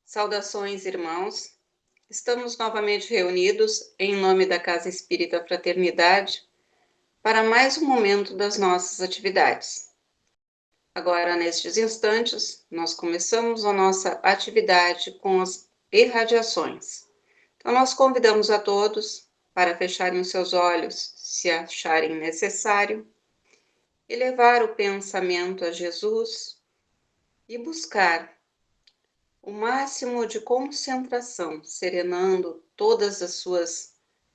Saudações, irmãos. Estamos novamente reunidos em nome da Casa Espírita Fraternidade para mais um momento das nossas atividades. Agora, nestes instantes, nós começamos a nossa atividade com as irradiações. Então, nós convidamos a todos para fecharem os seus olhos, se acharem necessário, e levar o pensamento a Jesus e buscar o máximo de concentração, serenando todas as suas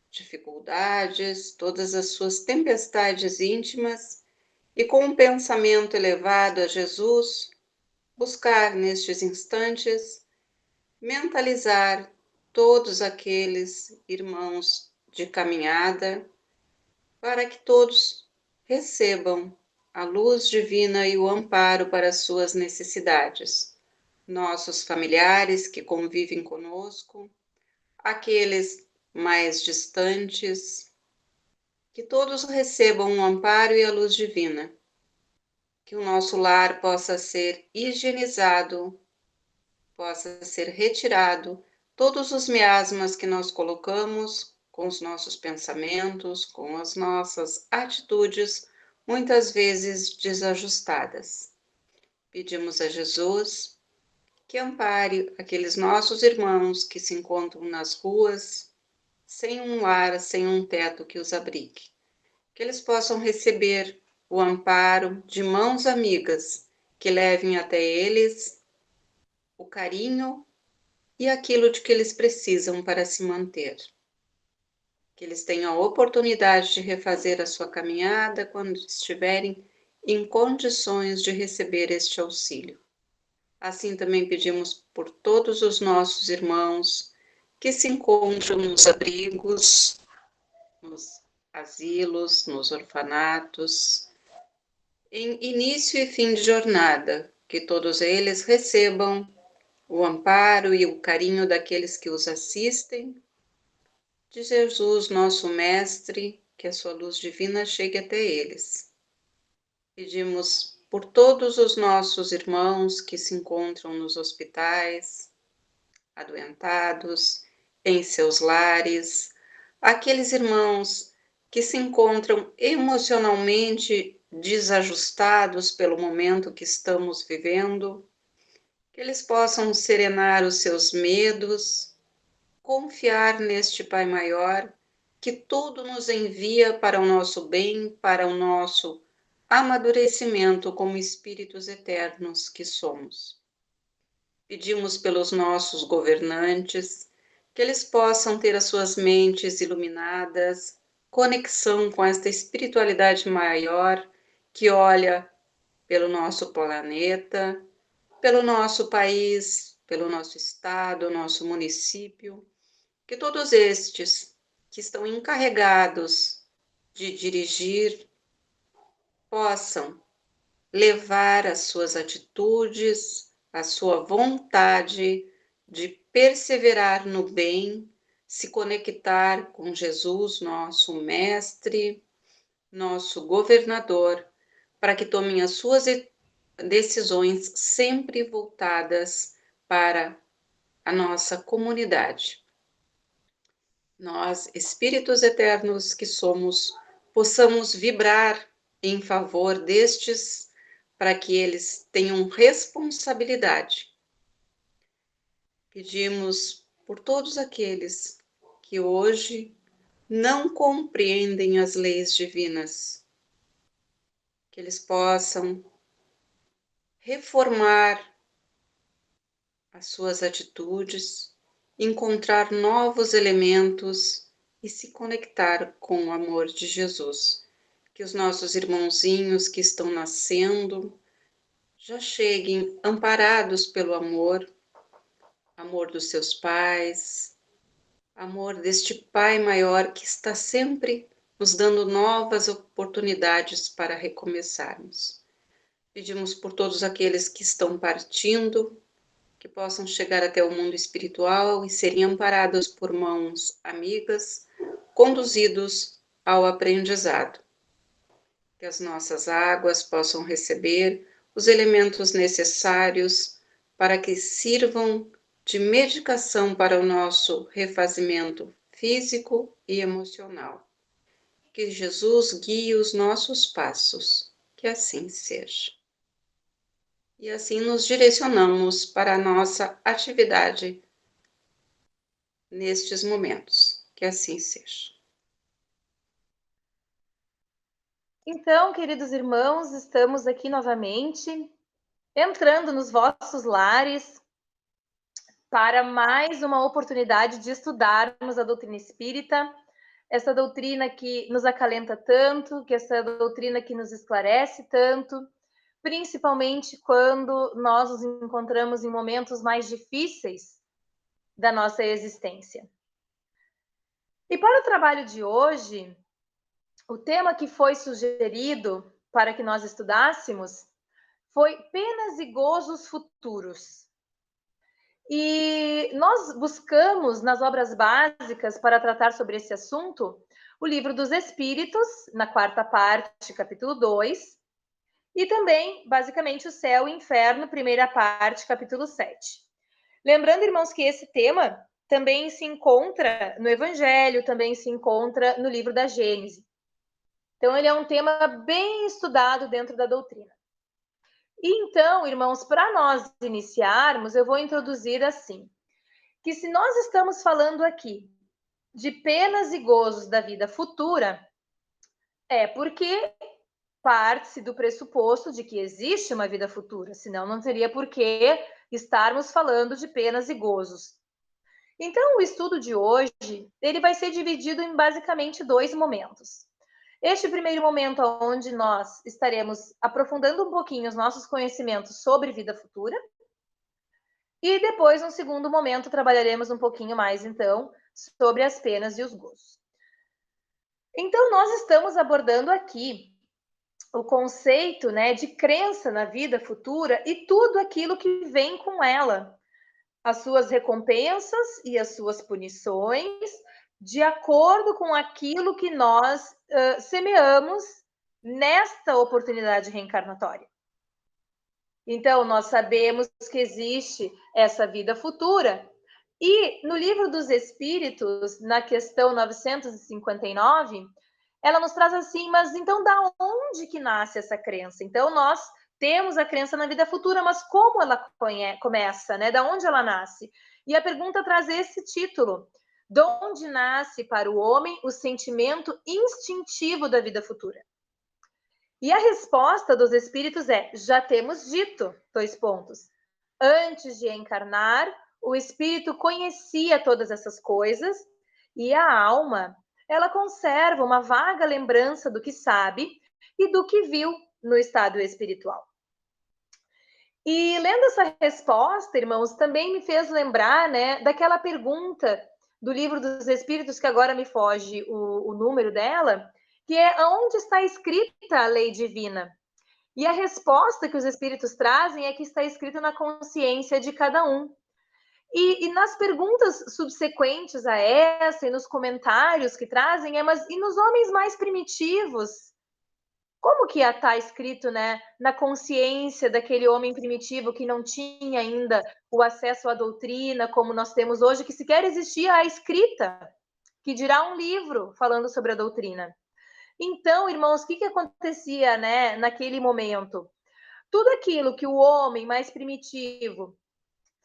dificuldades, todas as suas tempestades íntimas e com um pensamento elevado a Jesus, buscar nestes instantes mentalizar todos aqueles irmãos de caminhada para que todos recebam a luz divina e o amparo para as suas necessidades. Nossos familiares que convivem conosco, aqueles mais distantes, que todos recebam o amparo e a luz divina, que o nosso lar possa ser higienizado, possa ser retirado todos os miasmas que nós colocamos com os nossos pensamentos, com as nossas atitudes, muitas vezes desajustadas. Pedimos a Jesus que ampare aqueles nossos irmãos que se encontram nas ruas, sem um lar, sem um teto que os abrigue. Que eles possam receber o amparo de mãos amigas, que levem até eles o carinho e aquilo de que eles precisam para se manter. Que eles tenham a oportunidade de refazer a sua caminhada quando estiverem em condições de receber este auxílio. Assim também pedimos por todos os nossos irmãos que se encontram nos abrigos, nos asilos, nos orfanatos, em início e fim de jornada, que todos eles recebam o amparo e o carinho daqueles que os assistem, de Jesus, nosso Mestre, que a sua luz divina chegue até eles. Pedimos por todos os nossos irmãos que se encontram nos hospitais, adoentados, em seus lares, aqueles irmãos que se encontram emocionalmente desajustados pelo momento que estamos vivendo, que eles possam serenar os seus medos, confiar neste Pai Maior, que tudo nos envia para o nosso bem, para o nosso amadurecimento como espíritos eternos que somos. Pedimos pelos nossos governantes, que eles possam ter as suas mentes iluminadas, conexão com esta espiritualidade maior que olha pelo nosso planeta, pelo nosso país, pelo nosso estado, nosso município, que todos estes que estão encarregados de dirigir possam levar as suas atitudes, a sua vontade de perseverar no bem, se conectar com Jesus, nosso Mestre, nosso governador, para que tomem as suas decisões sempre voltadas para a nossa comunidade. Nós, espíritos eternos que somos, possamos vibrar em favor destes, para que eles tenham responsabilidade. Pedimos por todos aqueles que hoje não compreendem as leis divinas, que eles possam reformar as suas atitudes, encontrar novos elementos e se conectar com o amor de Jesus. Que os nossos irmãozinhos que estão nascendo já cheguem amparados pelo amor, amor dos seus pais, amor deste Pai maior que está sempre nos dando novas oportunidades para recomeçarmos. Pedimos por todos aqueles que estão partindo, que possam chegar até o mundo espiritual e serem amparados por mãos amigas, conduzidos ao aprendizado. Que as nossas águas possam receber os elementos necessários para que sirvam de medicação para o nosso refazimento físico e emocional. Que Jesus guie os nossos passos, que assim seja. E assim nos direcionamos para a nossa atividade nestes momentos, que assim seja. Então, queridos irmãos, estamos aqui novamente, entrando nos vossos lares para mais uma oportunidade de estudarmos a doutrina espírita, essa doutrina que nos acalenta tanto, que essa doutrina que nos esclarece tanto, principalmente quando nós nos encontramos em momentos mais difíceis da nossa existência. E para o trabalho de hoje, o tema que foi sugerido para que nós estudássemos foi penas e gozos futuros. E nós buscamos nas obras básicas para tratar sobre esse assunto o Livro dos Espíritos, na quarta parte, capítulo 2, e também, basicamente, o Céu e Inferno, primeira parte, capítulo 7. Lembrando, irmãos, que esse tema também se encontra no Evangelho, também se encontra no livro da Gênese. Então, ele é um tema bem estudado dentro da doutrina. E então, irmãos, para nós iniciarmos, eu vou introduzir assim, que se nós estamos falando aqui de penas e gozos da vida futura, é porque parte-se do pressuposto de que existe uma vida futura, senão não teria por que estarmos falando de penas e gozos. Então, o estudo de hoje, ele vai ser dividido em basicamente dois momentos. Este primeiro momento, onde nós estaremos aprofundando um pouquinho os nossos conhecimentos sobre vida futura, e depois, no segundo momento, trabalharemos um pouquinho mais, então, sobre as penas e os gozos. Então, nós estamos abordando aqui o conceito, né, de crença na vida futura e tudo aquilo que vem com ela, as suas recompensas e as suas punições, de acordo com aquilo que nós semeamos nesta oportunidade reencarnatória. Então, nós sabemos que existe essa vida futura, e no Livro dos Espíritos, na questão 959, ela nos traz assim, mas então da onde que nasce essa crença? Então, nós temos a crença na vida futura, mas como ela começa, né? Da onde ela nasce? E a pergunta traz esse título: de onde nasce para o homem o sentimento instintivo da vida futura? E a resposta dos espíritos é: já temos dito, 2 pontos. Antes de encarnar, o espírito conhecia todas essas coisas e a alma, ela conserva uma vaga lembrança do que sabe e do que viu no estado espiritual. E lendo essa resposta, irmãos, também me fez lembrar, né, daquela pergunta do Livro dos Espíritos, que agora me foge o número dela, que é: aonde está escrita a lei divina? E a resposta que os espíritos trazem é que está escrito na consciência de cada um. E nas perguntas subsequentes a essa e nos comentários que trazem, mas e nos homens mais primitivos? Como que está escrito, né, na consciência daquele homem primitivo que não tinha ainda o acesso à doutrina, como nós temos hoje, que sequer existia a escrita, que dirá um livro falando sobre a doutrina? Então, irmãos, o que acontecia, né, naquele momento? Tudo aquilo que o homem mais primitivo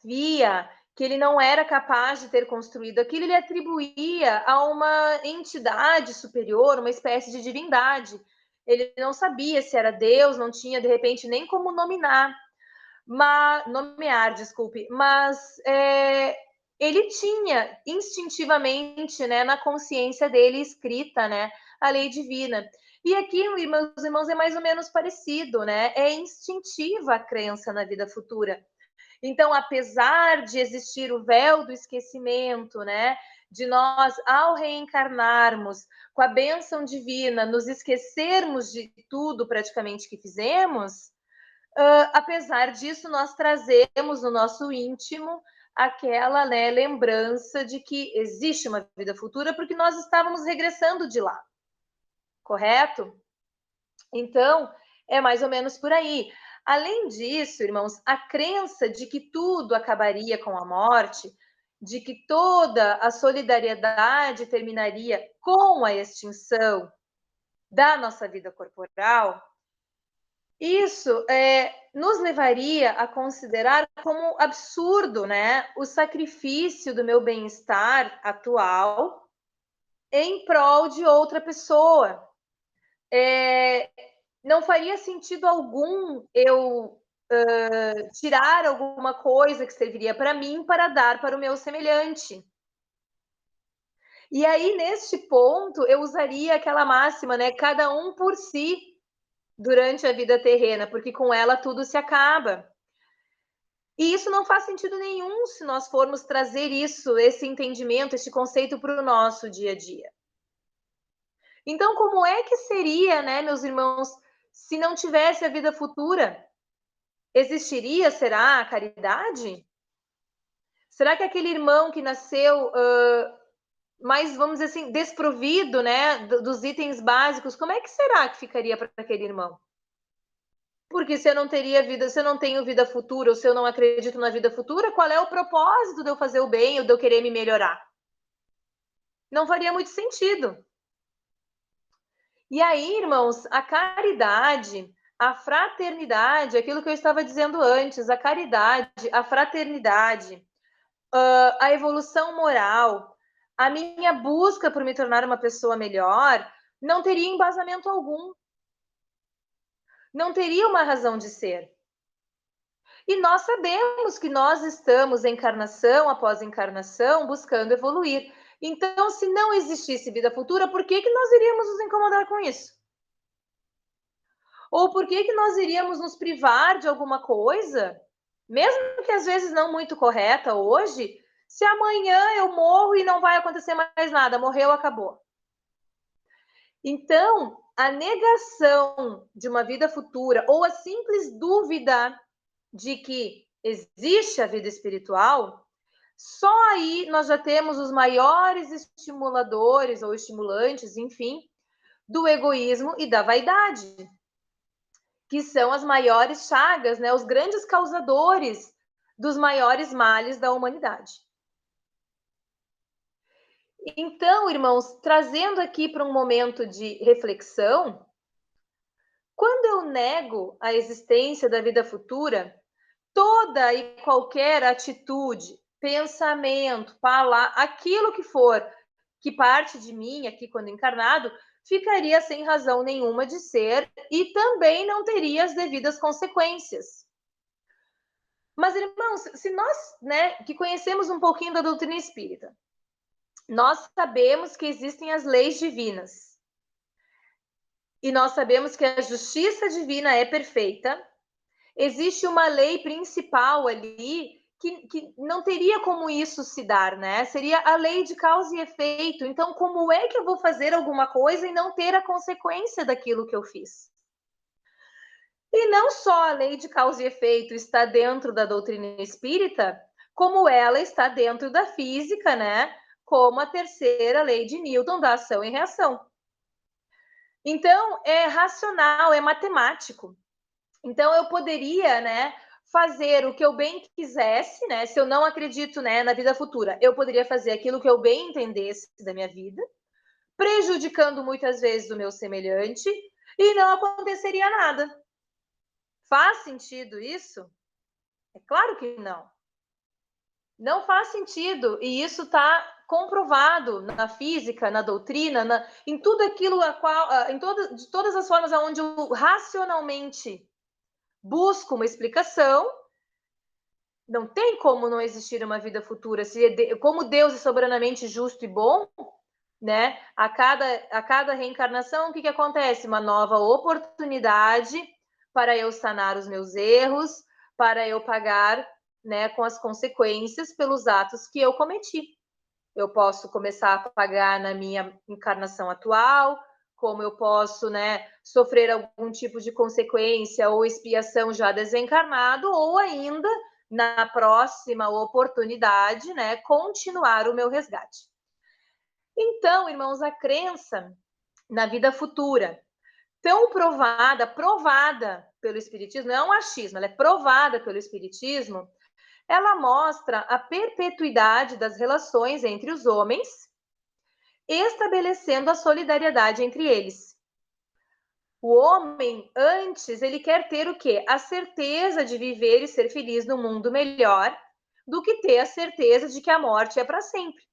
via que ele não era capaz de ter construído aquilo, ele atribuía a uma entidade superior, uma espécie de divindade. Ele não sabia se era Deus, não tinha, de repente, nem como nomear, desculpe, mas ele tinha instintivamente, né, na consciência dele escrita, né, a lei divina. E aqui, meus irmãos, é mais ou menos parecido, né? É instintiva a crença na vida futura. Então, apesar de existir o véu do esquecimento, né, de nós, ao reencarnarmos, com a bênção divina, nos esquecermos de tudo praticamente que fizemos, apesar disso, nós trazemos no nosso íntimo aquela, né, lembrança de que existe uma vida futura, porque nós estávamos regressando de lá, correto? Então, é mais ou menos por aí. Além disso, irmãos, a crença de que tudo acabaria com a morte, de que toda a solidariedade terminaria com a extinção da nossa vida corporal, isso nos levaria a considerar como absurdo, né, o sacrifício do meu bem-estar atual em prol de outra pessoa. Não faria sentido algum eu tirar alguma coisa que serviria para mim para dar para o meu semelhante. E aí, neste ponto, eu usaria aquela máxima, né? Cada um por si durante a vida terrena, porque com ela tudo se acaba. E isso não faz sentido nenhum se nós formos trazer isso, esse entendimento, este conceito para o nosso dia a dia. Então, como é que seria, né, meus irmãos, se não tivesse a vida futura? Existiria, será, a caridade? Será que aquele irmão que nasceu mais, vamos dizer assim, desprovido, né, dos itens básicos, como é que será que ficaria para aquele irmão? Porque se eu não teria vida, se eu não tenho vida futura, ou se eu não acredito na vida futura, qual é o propósito de eu fazer o bem ou de eu querer me melhorar? Não faria muito sentido. E aí, irmãos, a caridade, a fraternidade, aquilo que eu estava dizendo antes, a caridade, a fraternidade, a evolução moral, a minha busca por me tornar uma pessoa melhor, não teria embasamento algum. Não teria uma razão de ser. E nós sabemos que nós estamos, encarnação após encarnação, buscando evoluir. Então, se não existisse vida futura, por que nós iríamos nos incomodar com isso? Ou por que nós iríamos nos privar de alguma coisa, mesmo que às vezes não muito correta hoje, se amanhã eu morro e não vai acontecer mais nada, morreu, acabou. Então, a negação de uma vida futura ou a simples dúvida de que existe a vida espiritual, só aí nós já temos os maiores estimuladores ou estimulantes, enfim, do egoísmo e da vaidade, que são as maiores chagas, né, os grandes causadores dos maiores males da humanidade. Então, irmãos, trazendo aqui para um momento de reflexão, quando eu nego a existência da vida futura, toda e qualquer atitude, pensamento, palavra, aquilo que for que parte de mim aqui quando encarnado, ficaria sem razão nenhuma de ser e também não teria as devidas consequências. Mas, irmãos, se nós, né, que conhecemos um pouquinho da doutrina espírita, nós sabemos que existem as leis divinas. E nós sabemos que a justiça divina é perfeita. Existe uma lei principal ali que não teria como isso se dar, né? Seria a lei de causa e efeito. Então, como é que eu vou fazer alguma coisa e não ter a consequência daquilo que eu fiz? E não só a lei de causa e efeito está dentro da doutrina espírita, como ela está dentro da física, né? Como a terceira lei de Newton da ação e reação. Então, é racional, é matemático. Então, eu poderia, né, fazer o que eu bem quisesse, né? Se eu não acredito, né, na vida futura, eu poderia fazer aquilo que eu bem entendesse da minha vida, prejudicando muitas vezes o meu semelhante, e não aconteceria nada. Faz sentido isso? É claro que não. Não faz sentido, e isso está comprovado na física, na doutrina, em tudo aquilo a qual, de todas as formas onde eu racionalmente busco uma explicação. Não tem como não existir uma vida futura, como Deus é soberanamente justo e bom, né? A cada reencarnação, o que acontece? Uma nova oportunidade para eu sanar os meus erros, para eu pagar, né, com as consequências pelos atos que eu cometi. Eu posso começar a pagar na minha encarnação atual, como eu posso, né, sofrer algum tipo de consequência ou expiação já desencarnado, ou ainda, na próxima oportunidade, né, continuar o meu resgate. Então, irmãos, a crença na vida futura tão provada pelo Espiritismo, não é um achismo, ela é provada pelo Espiritismo, ela mostra a perpetuidade das relações entre os homens, estabelecendo a solidariedade entre eles. O homem, antes, ele quer ter o quê? A certeza de viver e ser feliz no mundo melhor, do que ter a certeza de que a morte é para sempre.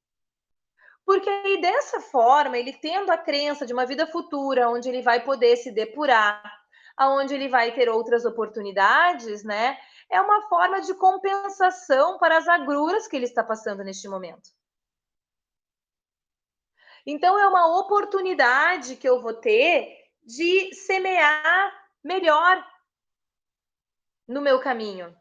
Porque aí, dessa forma, ele tendo a crença de uma vida futura, onde ele vai poder se depurar, aonde ele vai ter outras oportunidades, né? É uma forma de compensação para as agruras que ele está passando neste momento. Então, é uma oportunidade que eu vou ter de semear melhor no meu caminho.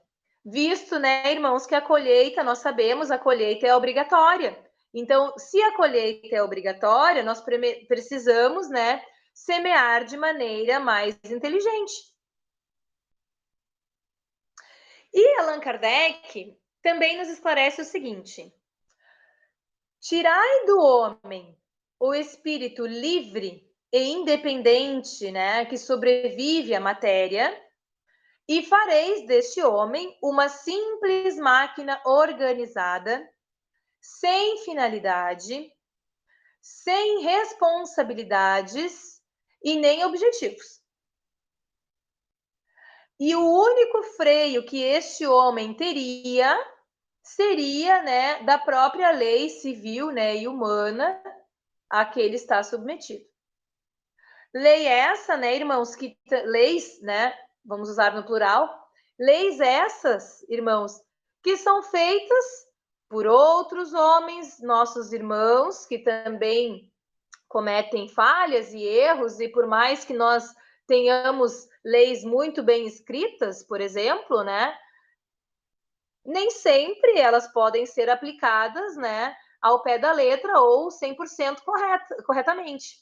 Visto, né, irmãos, que a colheita, nós sabemos, a colheita é obrigatória. Então, se a colheita é obrigatória, nós precisamos, né, semear de maneira mais inteligente. E Allan Kardec também nos esclarece o seguinte: tirai do homem o espírito livre e independente, né, que sobrevive à matéria, e fareis deste homem uma simples máquina organizada, sem finalidade, sem responsabilidades e nem objetivos. E o único freio que este homem teria seria, né, da própria lei civil, né, e humana a que ele está submetido. Lei essa, né, irmãos, que leis, né, vamos usar no plural, leis essas, irmãos, que são feitas por outros homens, nossos irmãos, que também cometem falhas e erros, e por mais que nós tenhamos leis muito bem escritas, por exemplo, né, nem sempre elas podem ser aplicadas, né, ao pé da letra ou 100% corretamente.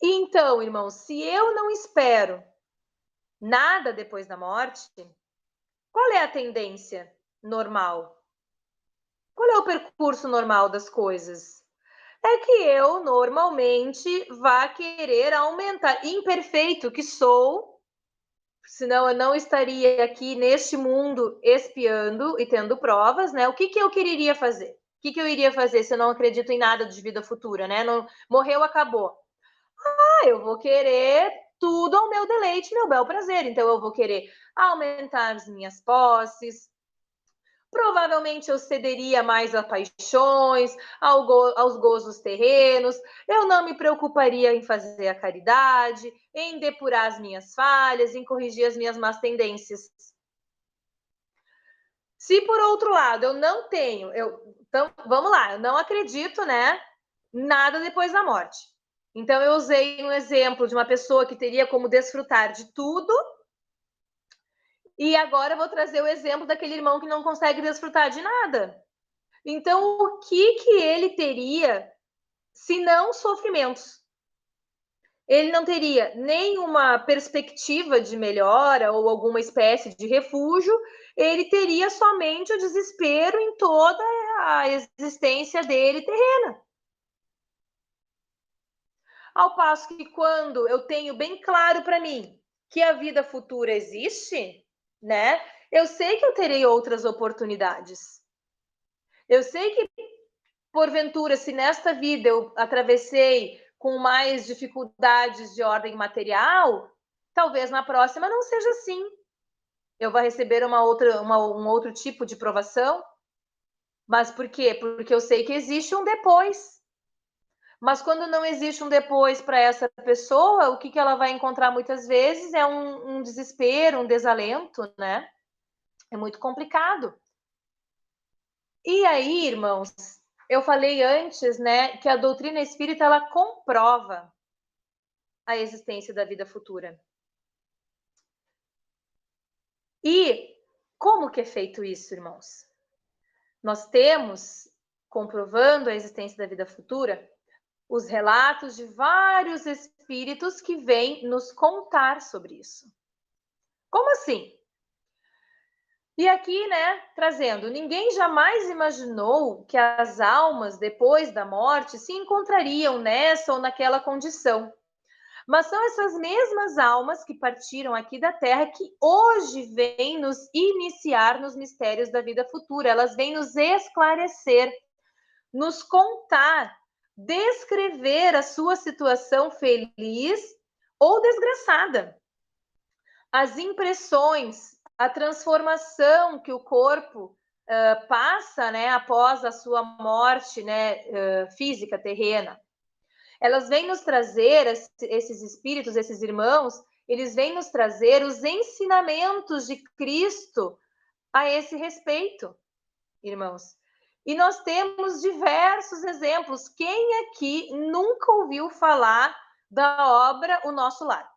Então, irmãos, se eu não espero nada depois da morte, qual é a tendência normal? Qual é o percurso normal das coisas? É que eu normalmente vá querer aumentar, imperfeito que sou, senão eu não estaria aqui neste mundo espiando e tendo provas, né? O que eu quereria fazer? O que eu iria fazer se eu não acredito em nada de vida futura, né? Não, morreu, acabou. Eu vou querer tudo ao meu deleite, meu bel prazer. Então, eu vou querer aumentar as minhas posses. Provavelmente eu cederia mais a paixões, aos gozos terrenos. Eu não me preocuparia em fazer a caridade, em depurar as minhas falhas, em corrigir as minhas más tendências. Se, por outro lado, eu não tenho... então, vamos lá, eu não acredito, né? Nada depois da morte. Então, eu usei um exemplo de uma pessoa que teria como desfrutar de tudo, e agora eu vou trazer o exemplo daquele irmão que não consegue desfrutar de nada. Então, o que ele teria se não sofrimentos? Ele não teria nenhuma perspectiva de melhora ou alguma espécie de refúgio, ele teria somente o desespero em toda a existência dele terrena. Ao passo que quando eu tenho bem claro para mim que a vida futura existe, né? Eu sei que eu terei outras oportunidades. Eu sei que, porventura, se nesta vida eu atravessei com mais dificuldades de ordem material, talvez na próxima não seja assim. Eu vou receber um outro tipo de provação. Mas por quê? Porque eu sei que existe um depois. Mas quando não existe um depois para essa pessoa, o que ela vai encontrar muitas vezes é um desespero, um desalento, né? É muito complicado. E aí, irmãos, eu falei antes, né, que a doutrina espírita ela comprova a existência da vida futura. E como que é feito isso, irmãos? Nós temos, comprovando a existência da vida futura, os relatos de vários espíritos que vêm nos contar sobre isso. Como assim? E aqui, né, trazendo, ninguém jamais imaginou que as almas, depois da morte, se encontrariam nessa ou naquela condição. Mas são essas mesmas almas que partiram aqui da Terra que hoje vêm nos iniciar nos mistérios da vida futura. Elas vêm nos esclarecer, nos contar, descrever a sua situação feliz ou desgraçada. As impressões, a transformação que o corpo passa, né, após a sua morte, né, física, terrena. Elas vêm nos trazer, esses espíritos, esses irmãos, eles vêm nos trazer os ensinamentos de Cristo a esse respeito, irmãos. E nós temos diversos exemplos. Quem aqui nunca ouviu falar da obra O Nosso Lar?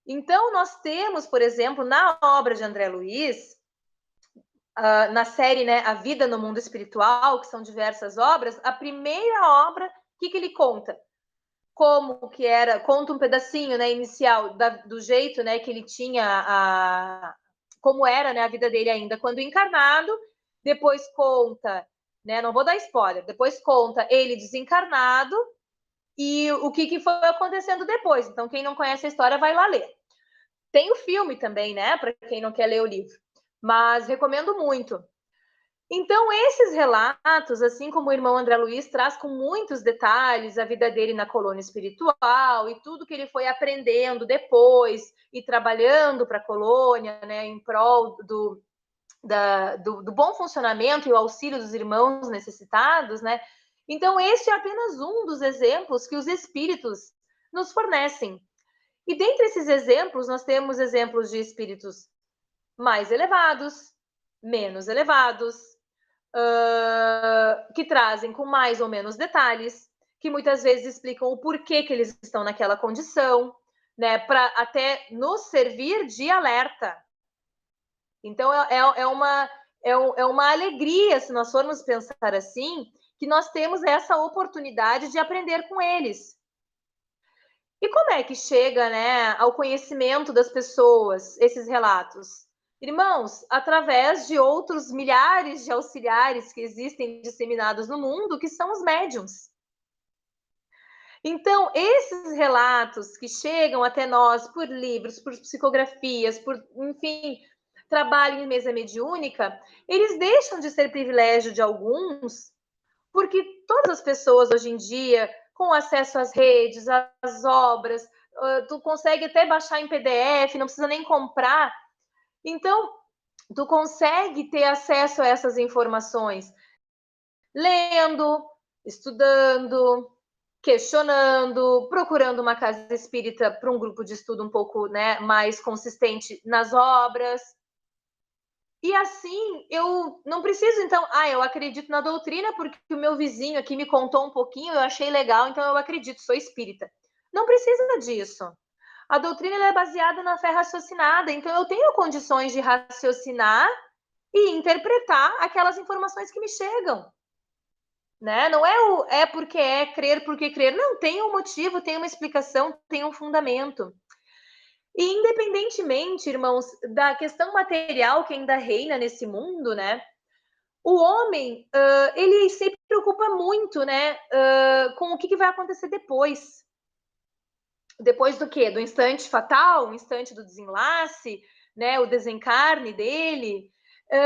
Então, nós temos, por exemplo, na obra de André Luiz, na série, né, A Vida no Mundo Espiritual, que são diversas obras, a primeira obra, o que ele conta? Como que era, conta um pedacinho, né, inicial, do jeito, né, que ele tinha, como era, né, a vida dele ainda quando encarnado, depois conta, né, não vou dar spoiler, depois conta ele desencarnado e o que foi acontecendo depois. Então, quem não conhece a história, vai lá ler. Tem o filme também, né, para quem não quer ler o livro, mas recomendo muito. Então, esses relatos, assim como o irmão André Luiz traz com muitos detalhes a vida dele na colônia espiritual e tudo que ele foi aprendendo depois e trabalhando para a colônia, né, em prol do bom funcionamento e o auxílio dos irmãos necessitados, né? Então, este é apenas um dos exemplos que os espíritos nos fornecem. E dentre esses exemplos, nós temos exemplos de espíritos mais elevados, menos elevados, que trazem com mais ou menos detalhes, que muitas vezes explicam o porquê que eles estão naquela condição, né, para até nos servir de alerta. Então, é uma alegria, se nós formos pensar assim, que nós temos essa oportunidade de aprender com eles. E como é que chega, né, ao conhecimento das pessoas esses relatos? Irmãos, através de outros milhares de auxiliares que existem disseminados no mundo, que são os médiums. Então, esses relatos que chegam até nós por livros, por psicografias, por, enfim, trabalho em mesa mediúnica, eles deixam de ser privilégio de alguns, porque todas as pessoas hoje em dia, com acesso às redes, às obras, tu consegue até baixar em PDF, não precisa nem comprar. Então, tu consegue ter acesso a essas informações lendo, estudando, questionando, procurando uma casa espírita para um grupo de estudo um pouco, né, mais consistente nas obras. E assim, eu não preciso, então, eu acredito na doutrina porque o meu vizinho aqui me contou um pouquinho, eu achei legal, então eu acredito, sou espírita. Não precisa disso. A doutrina é baseada na fé raciocinada, então eu tenho condições de raciocinar e interpretar aquelas informações que me chegam. Né? Não é porque crer porque crer. Não, tem um motivo, tem uma explicação, tem um fundamento. E independentemente, irmãos, da questão material que ainda reina nesse mundo, né? O homem, ele se preocupa muito, né? Com o que vai acontecer depois. Depois do quê? Do instante fatal, o instante do desenlace, né? O desencarne dele.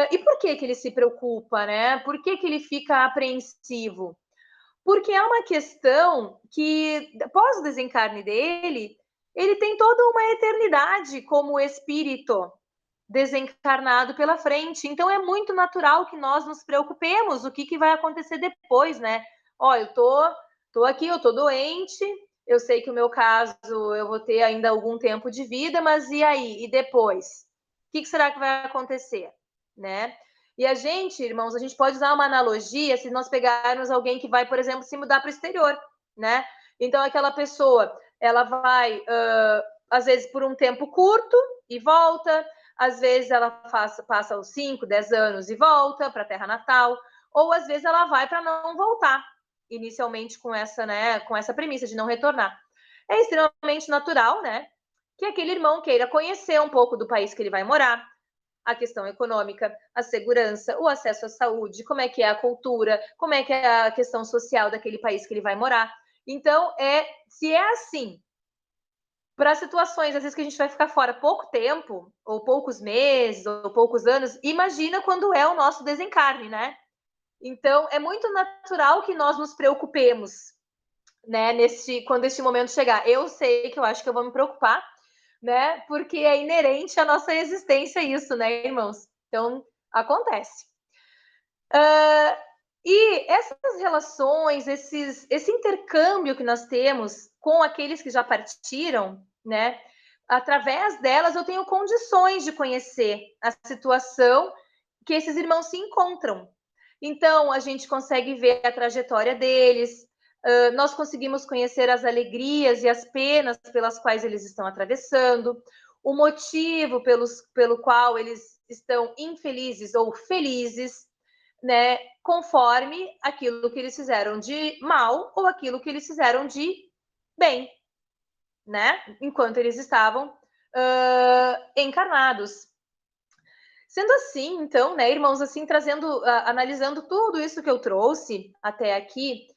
E por que ele se preocupa, né? Por que ele fica apreensivo? Porque é uma questão que, após o desencarne dele, ele tem toda uma eternidade como espírito desencarnado pela frente. Então, é muito natural que nós nos preocupemos o que vai acontecer depois, né? Ó, eu tô aqui, eu tô doente, eu sei que o meu caso, eu vou ter ainda algum tempo de vida, mas e aí? E depois? O que será que vai acontecer, né? E a gente, irmãos, a gente pode usar uma analogia se nós pegarmos alguém que vai, por exemplo, se mudar para o exterior, né? Então, aquela pessoa, ela vai, às vezes, por um tempo curto e volta, às vezes ela passa os 5, 10 anos e volta para a terra natal, ou às vezes ela vai para não voltar, inicialmente com essa, né, com essa premissa de não retornar. É extremamente natural, né, que aquele irmão queira conhecer um pouco do país que ele vai morar, a questão econômica, a segurança, o acesso à saúde, como é que é a cultura, como é que é a questão social daquele país que ele vai morar. Então, se é assim, para situações, às vezes, que a gente vai ficar fora pouco tempo, ou poucos meses, ou poucos anos, imagina quando é o nosso desencarne, né? Então, é muito natural que nós nos preocupemos, né, quando este momento chegar. Eu sei que eu acho que eu vou me preocupar, né, porque é inerente à nossa existência isso, né, irmãos? Então, acontece. E essas relações, esse intercâmbio que nós temos com aqueles que já partiram, né, através delas eu tenho condições de conhecer a situação que esses irmãos se encontram. Então, a gente consegue ver a trajetória deles, nós conseguimos conhecer as alegrias e as penas pelas quais eles estão atravessando, o motivo pelo qual eles estão infelizes ou felizes, né, conforme aquilo que eles fizeram de mal ou aquilo que eles fizeram de bem, né, enquanto eles estavam encarnados. Sendo assim, então, né, irmãos, assim, analisando tudo isso que eu trouxe até aqui,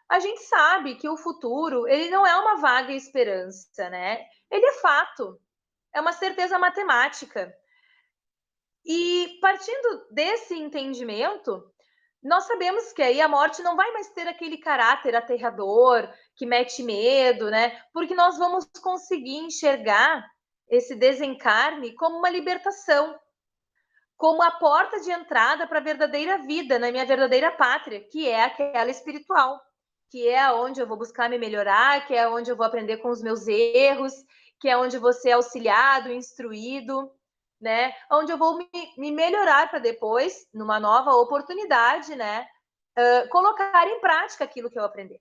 a gente sabe que o futuro, ele não é uma vaga esperança, né? Ele é fato, é uma certeza matemática. E partindo desse entendimento, nós sabemos que aí a morte não vai mais ter aquele caráter aterrador, que mete medo, né? Porque nós vamos conseguir enxergar esse desencarne como uma libertação, como a porta de entrada para a verdadeira vida, na minha verdadeira pátria, que é aquela espiritual, que é onde eu vou buscar me melhorar, que é onde eu vou aprender com os meus erros, que é onde eu vou ser auxiliado, instruído, né? Onde eu vou me melhorar para depois, numa nova oportunidade, né? Colocar em prática aquilo que eu aprendi.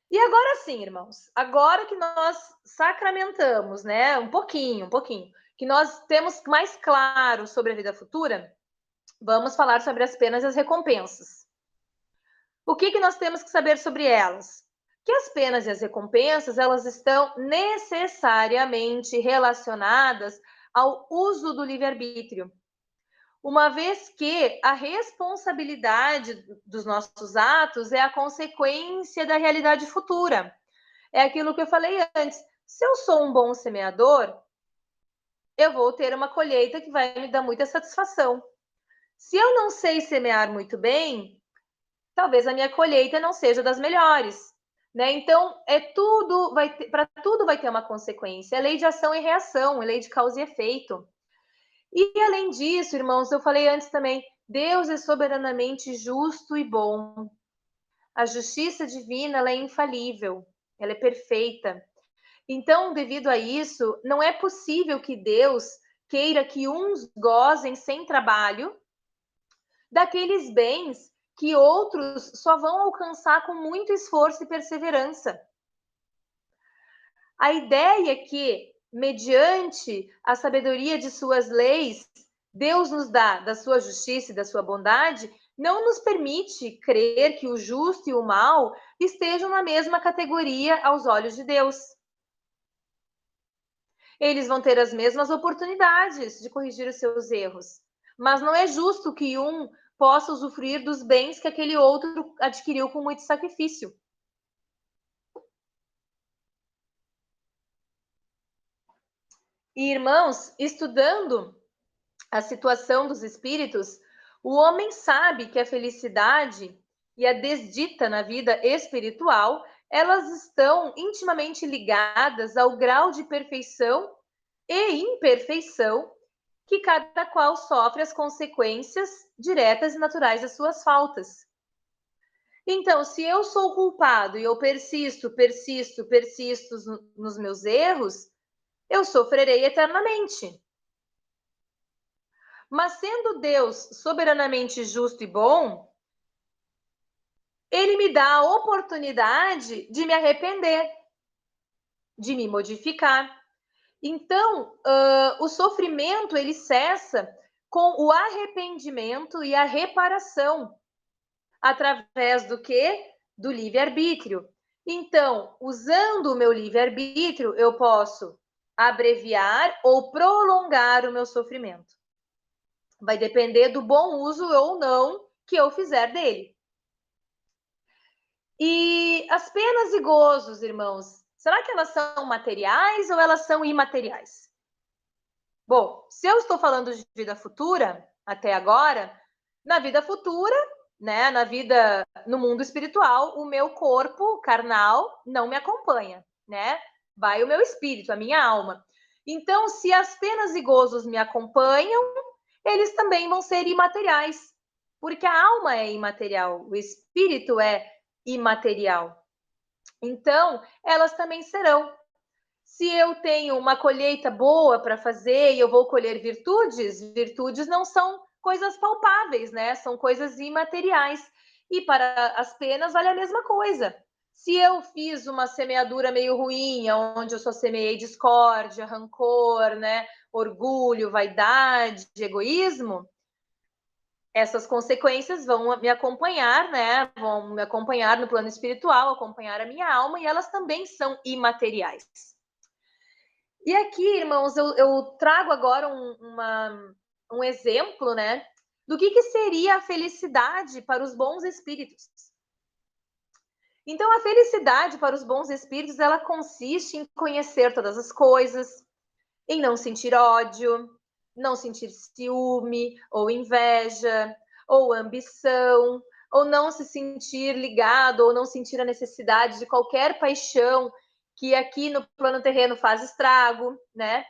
E agora sim, irmãos, agora que nós sacramentamos, né, um pouquinho, que nós temos mais claro sobre a vida futura, vamos falar sobre as penas e as recompensas. O que nós temos que saber sobre elas? Que as penas e as recompensas, elas estão necessariamente relacionadas ao uso do livre-arbítrio, uma vez que a responsabilidade dos nossos atos é a consequência da realidade futura. É aquilo que eu falei antes. Se eu sou um bom semeador, eu vou ter uma colheita que vai me dar muita satisfação. Se eu não sei semear muito bem, talvez a minha colheita não seja das melhores, né? Então, para tudo vai ter uma consequência. É lei de ação e reação, é lei de causa e efeito. E além disso, irmãos, eu falei antes também, Deus é soberanamente justo e bom. A justiça divina, ela é infalível, ela é perfeita. Então, devido a isso, não é possível que Deus queira que uns gozem sem trabalho daqueles bens que outros só vão alcançar com muito esforço e perseverança. A ideia é que, mediante a sabedoria de suas leis, Deus nos dá da sua justiça e da sua bondade, não nos permite crer que o justo e o mal estejam na mesma categoria aos olhos de Deus. Eles vão ter as mesmas oportunidades de corrigir os seus erros, mas não é justo que um possa usufruir dos bens que aquele outro adquiriu com muito sacrifício. E, irmãos, estudando a situação dos espíritos, o homem sabe que a felicidade e a desdita na vida espiritual, elas estão intimamente ligadas ao grau de perfeição e imperfeição que cada qual sofre as consequências diretas e naturais das suas faltas. Então, se eu sou culpado e eu persisto nos meus erros, eu sofrerei eternamente. Mas sendo Deus soberanamente justo e bom, ele me dá a oportunidade de me arrepender, de me modificar. Então, o sofrimento, ele cessa com o arrependimento e a reparação, através do quê? Do livre-arbítrio. Então, usando o meu livre-arbítrio, eu posso abreviar ou prolongar o meu sofrimento. Vai depender do bom uso ou não que eu fizer dele. E as penas e gozos, irmãos, será que elas são materiais ou elas são imateriais? Bom, se eu estou falando de vida futura, até agora, na vida futura, né, no mundo espiritual, o meu corpo carnal não me acompanha, né? Vai o meu espírito, a minha alma. Então, se as penas e gozos me acompanham, eles também vão ser imateriais, porque a alma é imaterial, o espírito é imaterial. Então, elas também serão. Se eu tenho uma colheita boa para fazer e eu vou colher virtudes, virtudes não são coisas palpáveis, né? São coisas imateriais. E para as penas vale a mesma coisa. Se eu fiz uma semeadura meio ruim, onde eu só semeei discórdia, rancor, né? Orgulho, vaidade, egoísmo, essas consequências vão me acompanhar, né? Vão me acompanhar no plano espiritual, acompanhar a minha alma, e elas também são imateriais. E aqui, irmãos, eu trago agora um exemplo, né, do que seria a felicidade para os bons espíritos. Então, a felicidade para os bons espíritos, ela consiste em conhecer todas as coisas, em não sentir ódio, não sentir ciúme, ou inveja, ou ambição, ou não se sentir ligado, ou não sentir a necessidade de qualquer paixão que aqui no plano terreno faz estrago, né?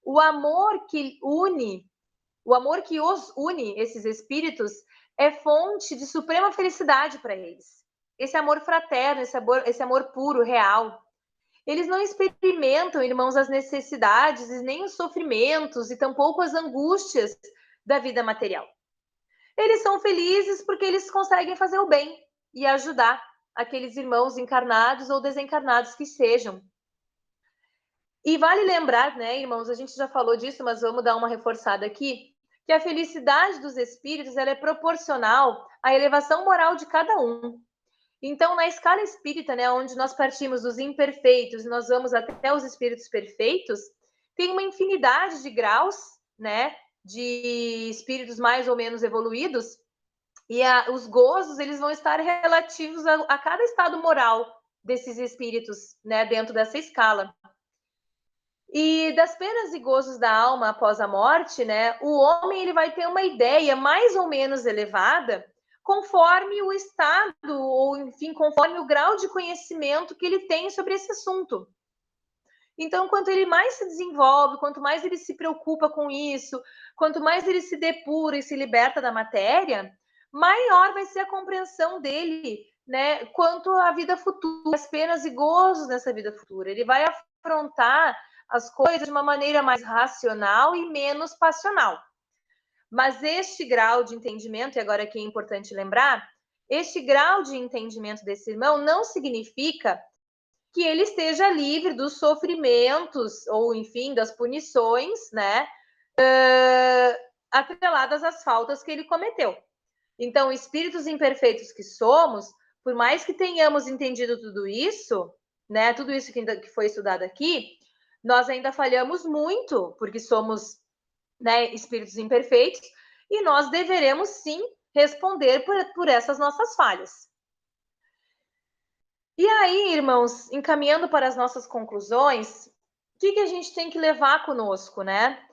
O amor que os une, esses espíritos, é fonte de suprema felicidade para eles. Esse amor fraterno, esse amor puro, real. Eles não experimentam, irmãos, as necessidades e nem os sofrimentos e tampouco as angústias da vida material. Eles são felizes porque eles conseguem fazer o bem e ajudar aqueles irmãos encarnados ou desencarnados que sejam. E vale lembrar, né, irmãos, a gente já falou disso, mas vamos dar uma reforçada aqui, que a felicidade dos espíritos ela é proporcional à elevação moral de cada um. Então, na escala espírita, né, onde nós partimos dos imperfeitos e nós vamos até os espíritos perfeitos, tem uma infinidade de graus, né, de espíritos mais ou menos evoluídos, e os gozos eles vão estar relativos a cada estado moral desses espíritos, né, dentro dessa escala. E das penas e gozos da alma após a morte, né, o homem ele vai ter uma ideia mais ou menos elevada conforme o estado, ou enfim, conforme o grau de conhecimento que ele tem sobre esse assunto. Então, quanto ele mais se desenvolve, quanto mais ele se preocupa com isso, quanto mais ele se depura e se liberta da matéria, maior vai ser a compreensão dele, né, quanto à vida futura, as penas e gozos nessa vida futura. Ele vai afrontar as coisas de uma maneira mais racional e menos passional. Mas este grau de entendimento, e agora aqui é importante lembrar, este grau de entendimento desse irmão não significa que ele esteja livre dos sofrimentos, ou enfim, das punições, né, atreladas às faltas que ele cometeu. Então, espíritos imperfeitos que somos, por mais que tenhamos entendido tudo isso, né, tudo isso que foi estudado aqui, nós ainda falhamos muito, porque somos, né, espíritos imperfeitos, e nós deveremos sim responder por essas nossas falhas. E aí, irmãos, encaminhando para as nossas conclusões, o que a gente tem que levar conosco, né?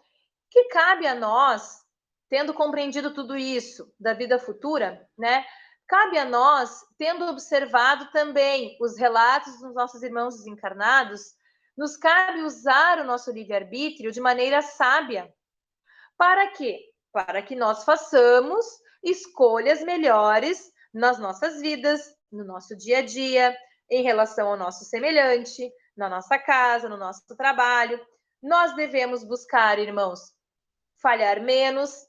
Que cabe a nós, tendo compreendido tudo isso da vida futura, né? Cabe a nós, tendo observado também os relatos dos nossos irmãos desencarnados, nos cabe usar o nosso livre-arbítrio de maneira sábia. Para quê? Para que nós façamos escolhas melhores nas nossas vidas, no nosso dia a dia, em relação ao nosso semelhante, na nossa casa, no nosso trabalho. Nós devemos buscar, irmãos, falhar menos,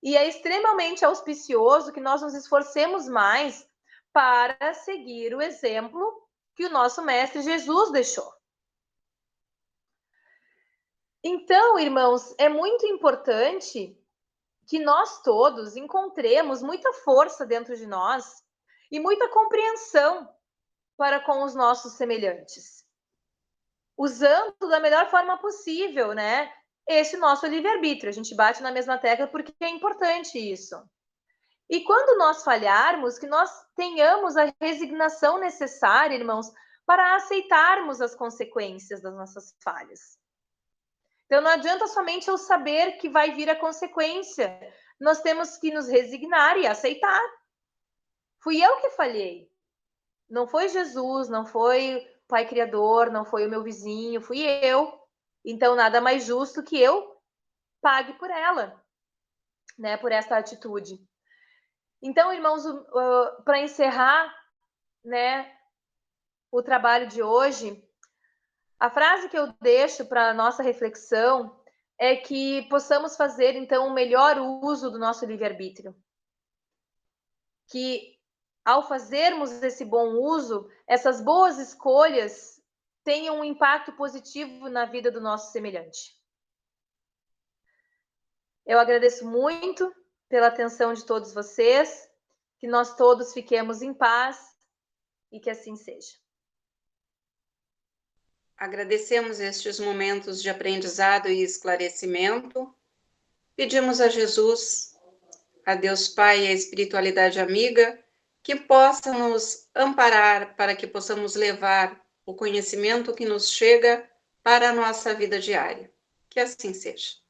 e é extremamente auspicioso que nós nos esforcemos mais para seguir o exemplo que o nosso Mestre Jesus deixou. Então, irmãos, é muito importante que nós todos encontremos muita força dentro de nós e muita compreensão para com os nossos semelhantes, usando da melhor forma possível, né? esse nosso livre-arbítrio. A gente bate na mesma tecla porque é importante isso. E quando nós falharmos, que nós tenhamos a resignação necessária, irmãos, para aceitarmos as consequências das nossas falhas. Então, não adianta somente eu saber que vai vir a consequência. Nós temos que nos resignar e aceitar. Fui eu que falhei. Não foi Jesus, não foi o Pai Criador, não foi o meu vizinho, fui eu. Então, nada mais justo que eu pague por ela, né? Por essa atitude. Então, irmãos, para encerrar, né, o trabalho de hoje, a frase que eu deixo para a nossa reflexão é que possamos fazer, então, o melhor uso do nosso livre-arbítrio. Que, ao fazermos esse bom uso, essas boas escolhas tenham um impacto positivo na vida do nosso semelhante. Eu agradeço muito pela atenção de todos vocês, que nós todos fiquemos em paz e que assim seja. Agradecemos estes momentos de aprendizado e esclarecimento. Pedimos a Jesus, a Deus Pai e a espiritualidade amiga, que possa nos amparar para que possamos levar o conhecimento que nos chega para a nossa vida diária. Que assim seja.